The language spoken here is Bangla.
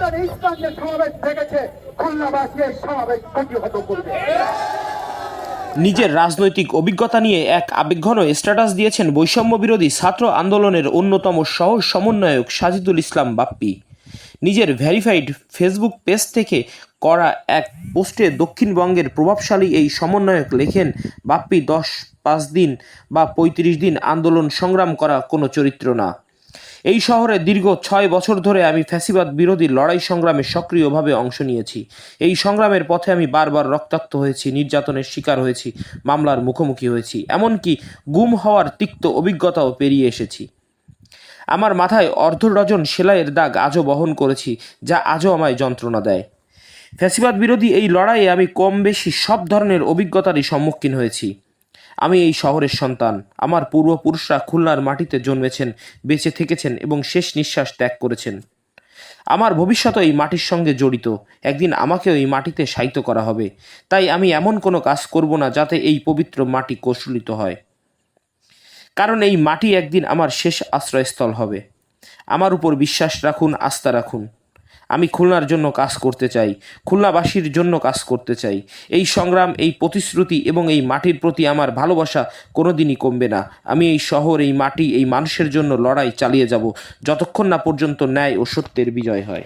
হাজার ইসলামের সমাবেশ দেখেছে, খুলনাবাসী এই সমাবেশ প্রতিহত করবে। নিজের রাজনৈতিক অভিজ্ঞতা নিয়ে এক আবেগঘন স্ট্যাটাস দিয়েছেন বৈষম্য বিরোধী ছাত্র আন্দোলনের অন্যতম সহ সমন্বয়ক সাজিদুল ইসলাম বাপ্পি। নিজের ভেরিফাইড ফেসবুক পেজ থেকে করা এক পোস্টে দক্ষিণবঙ্গের প্রভাবশালী এই সমন্বয়ক লেখেন, বাপ্পি 5 দিন বা 35 দিন আন্দোলন সংগ্রাম করা কোনো চরিত্র না। এই শহরে দীর্ঘ 6 বছর ধরে আমি ফ্যাসিবাদ বিরোধী লড়াই সংগ্রামে সক্রিয়ভাবে অংশ নিয়েছি। এই সংগ্রামের পথে আমি বারবার রক্তাক্ত হয়েছি, নির্যাতনের শিকার হয়েছি, মামলার মুখোমুখি হয়েছি, এমনকি গুম হওয়ার তিক্ত অভিজ্ঞতাও পেরিয়ে এসেছি। আমার মাথায় অর্ধ ডজন সেলাইয়ের দাগ আজও বহন করেছি, যা আজও আমায় যন্ত্রণা দেয়। ফ্যাসিবাদ বিরোধী এই লড়াইয়ে আমি কম বেশি সব ধরনের অভিজ্ঞতারই সম্মুখীন হয়েছি। আমি এই শহরের সন্তান। আমার পূর্বপুরুষরা খুলনার মাটিতে জন্মেছেন, বেঁচে থেকেছেন এবং শেষ নিঃশ্বাস ত্যাগ করেছেন। আমার ভবিষ্যৎ এই মাটির সঙ্গে জড়িত। একদিন আমাকেও এই মাটিতে শায়িত করা হবে। তাই আমি এমন কোনো কাজ করব না যাতে এই পবিত্র মাটি কলুষিত হয়। কারণ এই মাটি একদিন আমার শেষ আশ্রয়স্থল হবে। আমার উপর বিশ্বাস রাখুন, আস্থা রাখুন। আমি খুলনার জন্য কাজ করতে চাই, খুলনাবাসীর জন্য কাজ করতে চাই। এই সংগ্রাম, এই প্রতিশ্রুতি এবং এই মাটির প্রতি আমার ভালোবাসা কোনোদিনই কমবে না। আমি এই শহর, এই মাটি, এই মানুষের জন্য লড়াই চালিয়ে যাব, যতক্ষণ না পর্যন্ত ন্যায় ও সত্যের বিজয় হয়।